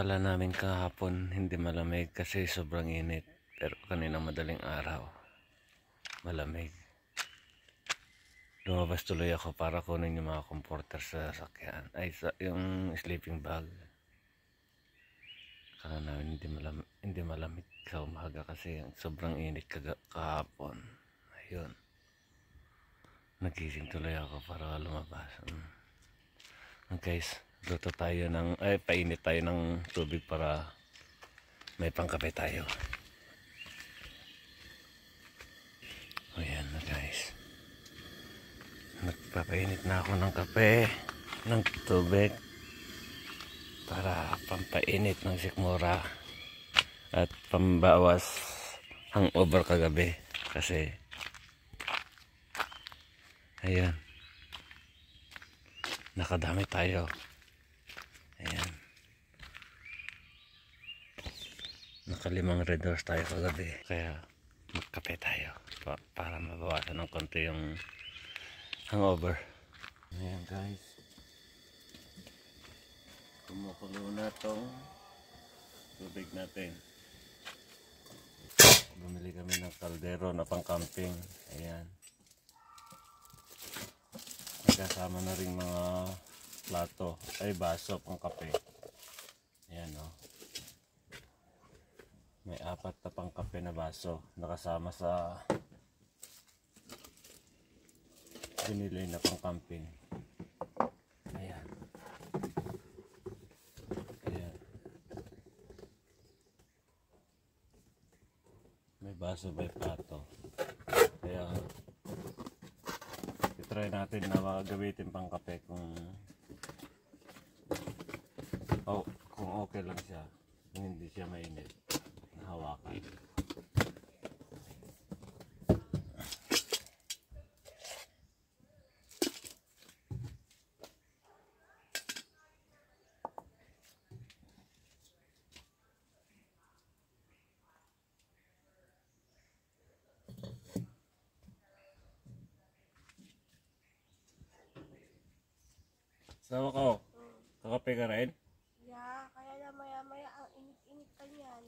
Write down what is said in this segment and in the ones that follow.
Akala namin kahapon hindi malamig kasi sobrang init. Pero kanina madaling araw, malamig. Lumabas tuloy ako para kunin yung mga comforter sa sasakyan. Yung sleeping bag. Akala namin hindi malamig sa umaga kasi sobrang init kahapon. Ayun. Nagising tuloy ako para lumabas. Guys, luto tayo painit tayo ng tubig para may pangkape tayo. Ayan na guys. Nagpapainit na ako ng kape, ng tubig para pampainit ng sikmura at pambawas hangover kagabi kasi ayan, nakadami tayo. Ayan, naka5 red doors tayo kagabi kaya magkape tayo para mabawasan ng konti yung hangover. Ayan guys, kumukulo na tong tubig natin. Bumili kami ng kaldero na pang camping. Ayan, kasama na rin mga plato baso pang kape. Ayan o, may 4 na pang kape na baso nakasama sa binili na pang camping. Ayan, ayan, may baso, may plato. Kaya try natin na magagamitin pang kape kung okay lang siya, kung hindi siya mainit na hawakan. Sama ko, kakape ka rin? Yeah, kaya na maya-maya ang init-init ka niyan.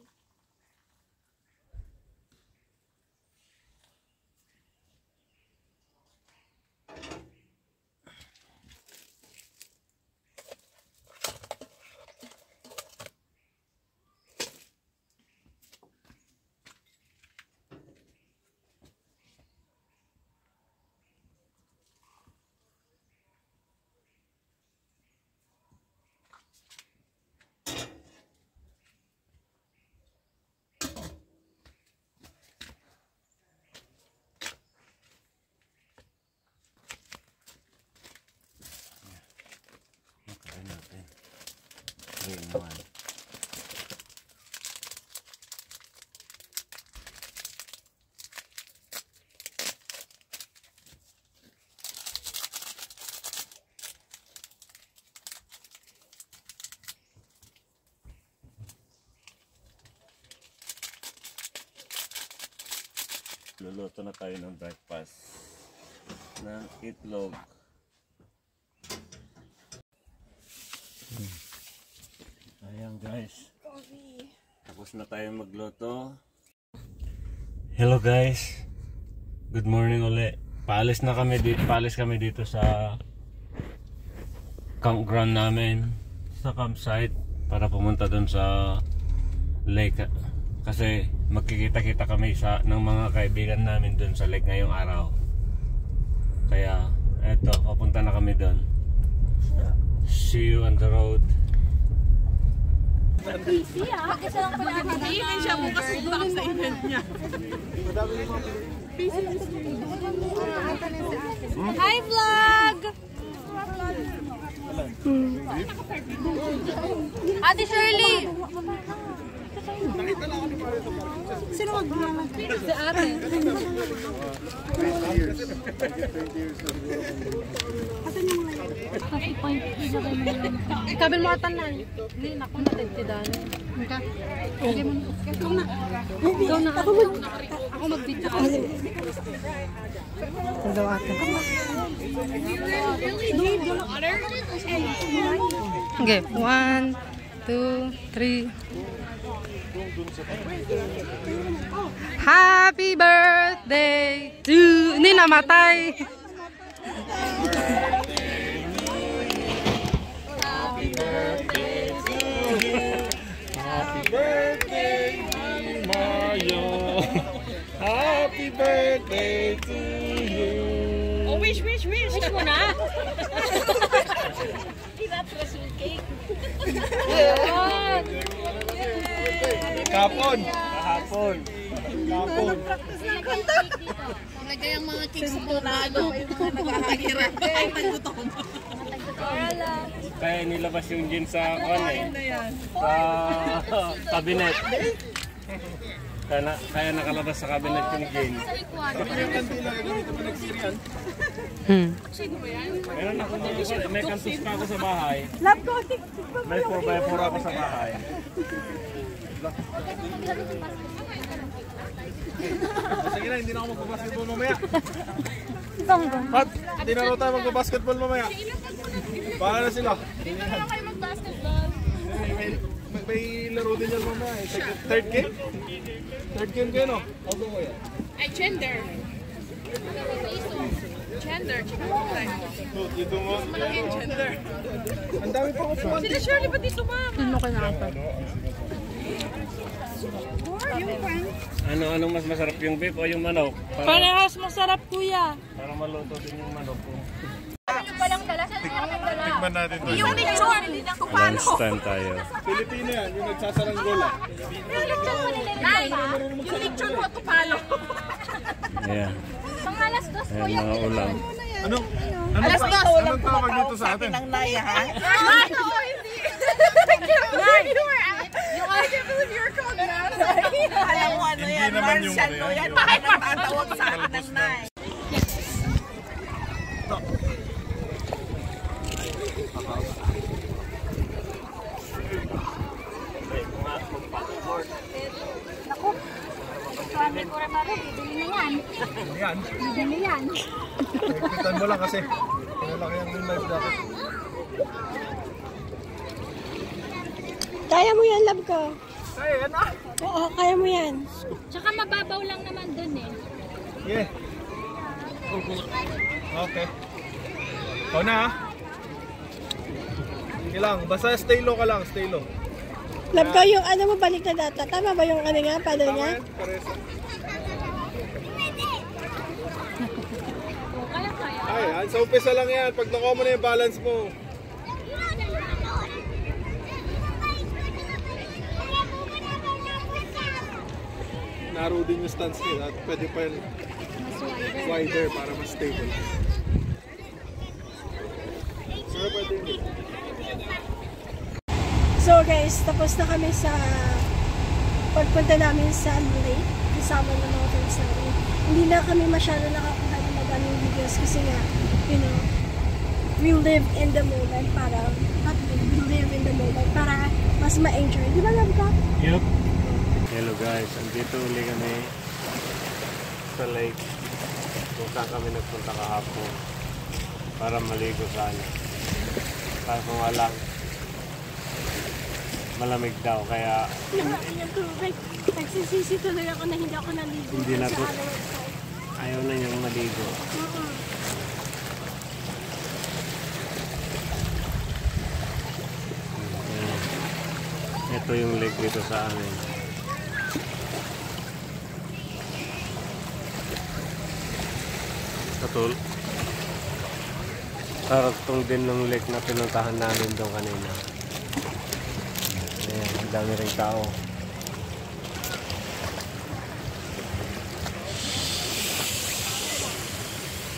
Makain natin 3-in-1. Luluto na tayo ng breakfast ng itlog. Ayan guys, Coffee. tapos na tayo magluto. Hello guys, good morning ulit. Paalis kami dito sa campground namin, sa campsite, para pumunta dun sa lake. Kasi magkikita-kita kami ng mga kaibigan namin dun sa lake ngayong araw. Kaya eto, papunta na kami dun. See you on the road. Busy ah. Isa lang pala Hindi siya bukas baka sa event niya. Hi vlog! Ate Shirley! Sino mag-vlog? Si ate. 20 years. 20 years. Ikabil mo atan na. Hindi, naku natin si Dani. Ikaw na. Ikaw na. Ako mag-video. Hello ate. Okay, 1, 2, 3. Happy birthday to... Hindi namatay. Happy birthday, Mayo. Happy birthday to you. Oh, wish. Wish mo na. Kahapon. Lagay ang mga cake sa tunado. Nagkakahirap. Ay, naggutom. Kaya nilabas yung gin sa sa cabinet. Kaya nakalabas sa cabinet yung gin. Meron ako may kantus pa ako sa bahay. May 4x4 ako sa bahay. Sige na, hindi na ako magbabasketball mamaya. Pat, hindi na raw tayo magbabasketball mamaya. Baka na sila. Dito na lang kayo mag-basketball. May laro din yan mamaya. Third game? Third game kayo, no? Ako mo yan. Ay, gender. Gender, tsaka kulay. Dito mo. Malaki yung gender. Ang dami pa ko pumunta. Sila Shirley pa dito, ma'am. Anong mas masarap yung beef o yung manok? Parehas masarap, kuya. Para maluto din yung manok ko. Tikman natin to. Yung lechon, hindi na ko paano. Lunch time tayo. Pilipino yan, yung nagsasaranggola. Yung lechon mo nila. Ay, yung lechon mo ito paano. Ayan. Mga alas 2 po Ayan mga ulam. Anong Alas dos. Anong tawag dito sa atin? Ng Naya, ha? Ay, oo, hindi. I can't believe you were called Naya. Alam mo ano yan, naman yung Martian ano to yan. yan. Bakit matatawag sa akin ng Naya? Sabi ko rin maro, bibili na yan. Yan. Bibili yan. Nagpitan mo lang kasi. Pinalaki ang yung life dati. Kaya mo yan, love ko. Ay, ano? Oo, kaya mo yan. Tsaka mababaw lang naman dun eh. Yeah. Okay. Ikaw na, ha? Sige lang. Basta stay low ka lang. Stay low. Love ko, yung ano mo balik na data. Tama ba yung ano nga, paddle Tama niya? yan? Paresa. Ay, sa umpisa lang yan. Pag nakuha mo na yung balance mo. Narrow din yung stance niya. At pwede pa yan wider para mas stable. Pero pwede yun. So guys, tapos na kami sa pagpunta namin sa lake. Kasama ng mga friends namin. Hindi na kami masyado nakakuha ng maraming videos kasi nga, you know, we live in the moment para, we live in the moment para mas ma-enjoy. Di ba, love ka? Yup. Hello guys, andito uli kami sa lake kung saan kami nagpunta kahapon para maligo sana. Kaso nga lang, malamig daw kaya Nakain yung tubig. Nagsisisi tuloy ako na hindi ako naligo. Hindi na Sa to. ano website. ayaw na niyang maligo. Ayan. Ito yung lake dito sa amin. Karatong din ng lake na pinuntahan namin doon kanina. Ayan, ang dami ring tao.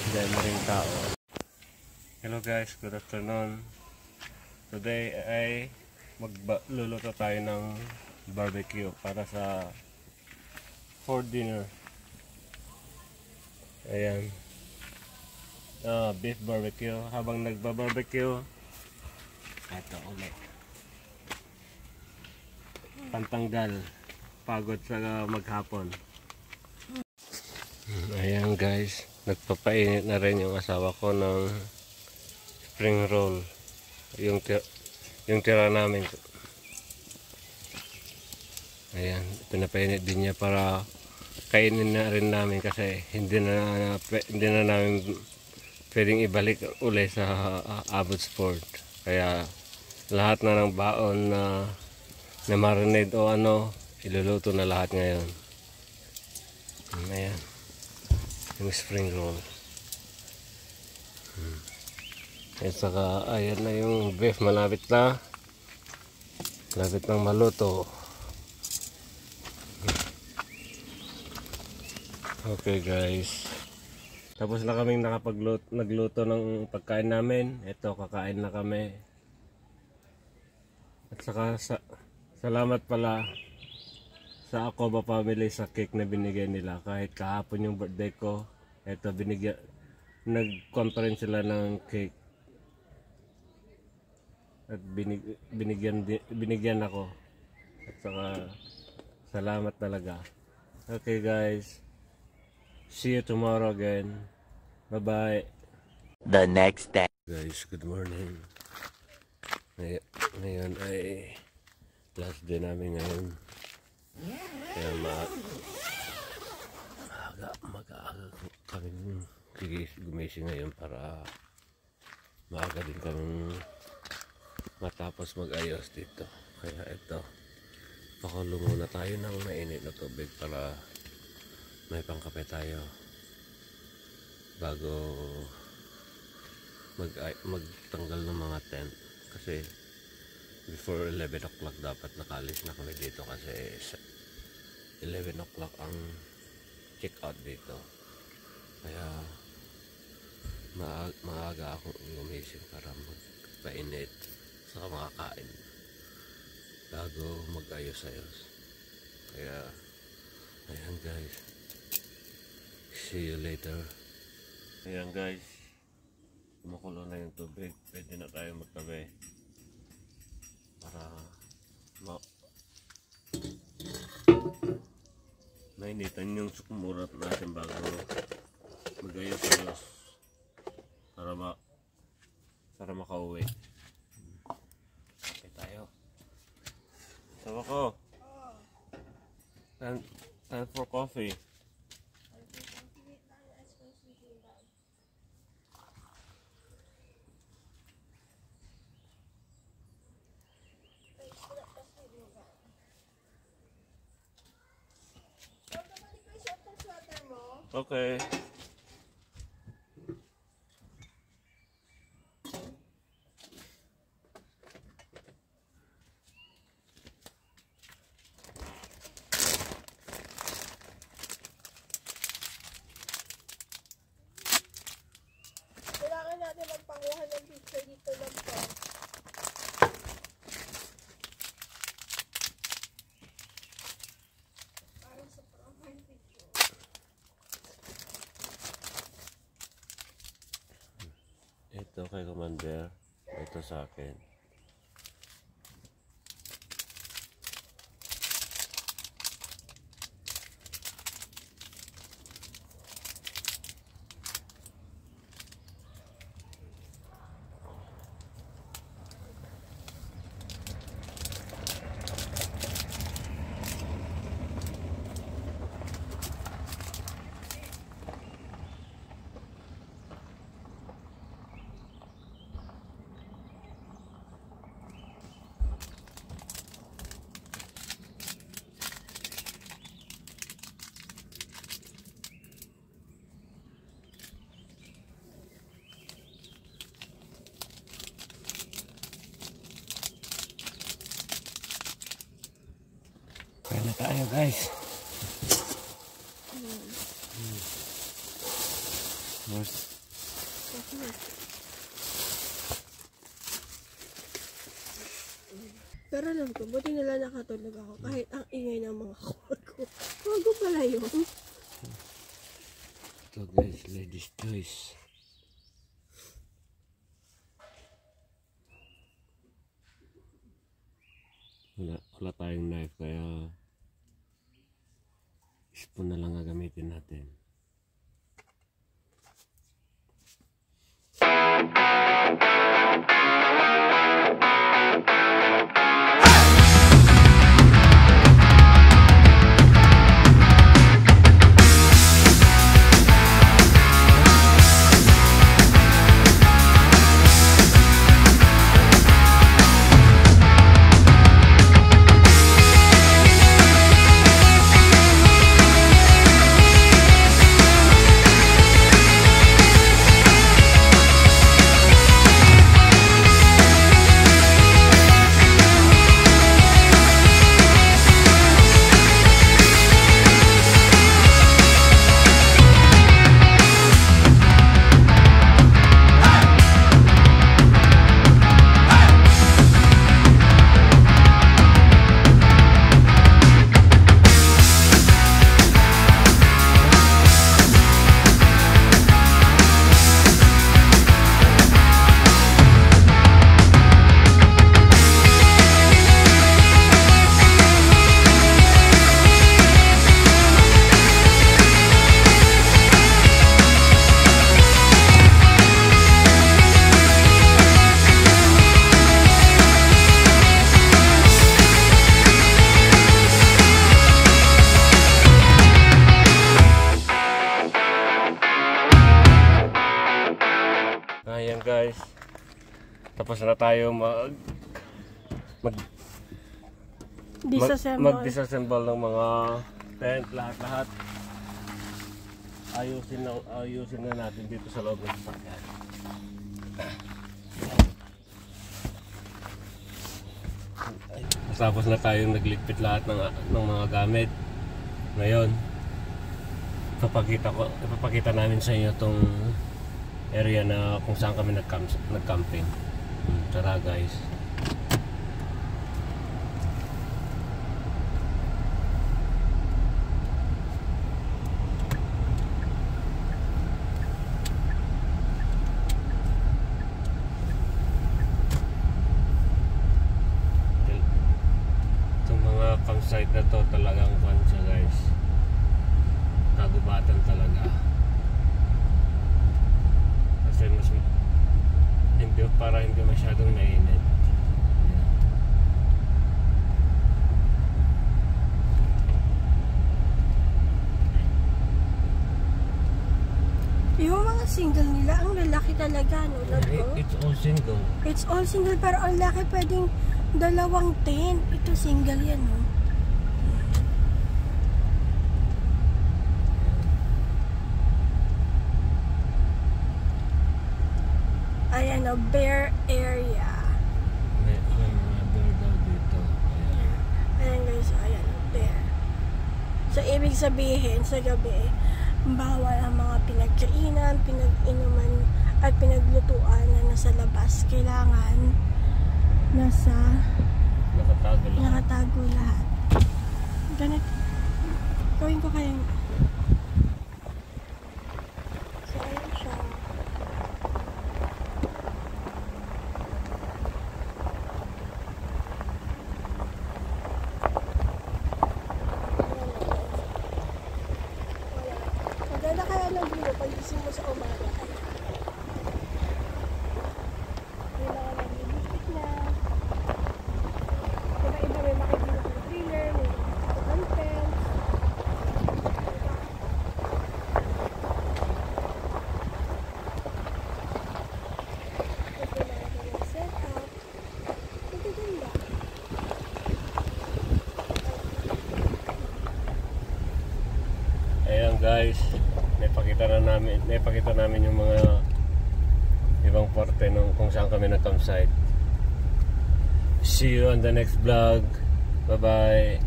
Ang dami ring tao. Hello guys, good afternoon. Today ay magluluto tayo ng barbecue para sa for dinner. Ayan. Beef barbecue. Habang nagba-barbecue, ito ulit. Pantanggal. Pagod sa maghapon. Ayan guys. Nagpapainit na rin yung asawa ko ng spring roll. Yung tira namin. Ayan, pinapainit din niya para kainin na rin namin kasi hindi na namin pwedeng ibalik uli sa Abbotsford. Kaya lahat na ng baon na marinade o ano, iluluto na lahat ngayon. Ayan, yung spring roll. At saka ayan na yung beef, malapit nang maluto. Okay guys, tapos na kaming nagluto ng pagkain namin. Ito, kakain na kami. At saka salamat pala sa Acoba family sa cake na binigay nila. Kahit kahapon yung birthday ko, ito nag-conference sila ng cake. At binigyan ako. At saka salamat talaga. Okay guys, see you tomorrow again. Bye bye. The next day. Guys, good morning. Ngayon ay last day namin ngayon. Kaya mag-aaga kami gumising ngayon para maaga din kami matapos mag-ayos dito. Kaya ito, pakulo muna tayo ng mainit na tubig para may pangkape tayo bago magtanggal ng mga tent. Kasi before 11 o'clock dapat nakalis na kami dito kasi 11 o'clock ang check out dito. Kaya maaga ako gumising para magpainit sa makakain bago mag-ayos-ayos. Kaya ayan guys, see you later. Ayan guys, kumukulo na yung tubig, pwede na tayo magtabi para mainitan yung sukmurat natin bago mag-ayos-ayos para makauwi. Okay tayo. Sawa ko. Time for coffee. Okay. Kailangan natin magpakuha ng picture dito lang po. Para sa profile picture. Ito kay Commander, ito sa akin. Kaya na tayo guys. Pero alam ko, buti nila nakatulog ako kahit ang ingay ng mga kawag ko. Bago pala yun. Ito guys, ladies choice. Wala tayong knife kaya spoon na lang gagamitin natin. guys. Tapos na tayo mag-disassemble ng mga tent, lahat-lahat. Ayusin na natin dito sa loob ng sasakyan. Tapos na tayong nagligpit lahat ng mga gamit. Ngayon, ipapakita namin sa inyo tong area na kung saan kami nag-camping. Tara guys. Itong mga campsite na to talagang fun siya guys. Kagubatan talaga. Kasi hindi masyadong mainit. Yung mga single nila, ang lalaki talaga, no? It's all single. It's all single, pero ang laki pwedeng 2 tent. Ito single yan, no? Ayan, no? Bear area. May mga bear daw dito. Ayan guys, ayan, bear. So, ibig sabihin, sa gabi, bawal ang mga pinagkainan, pinag-inuman, at pinaglutuan na nasa labas. Kailangan nakatago lahat. Ganit. Gawin ko kayang... So, ayan siya. Maganda kaya ng view pag gising mo sa umaga. May mga nag-iligpit na. Iba-iba may makikita ng thriller, may content. Ito na ako yung setup. Magaganda. Ayan guys, may pakita namin yung mga ibang parte nung kung saan kami nag-campsite. See you on the next vlog. Bye bye.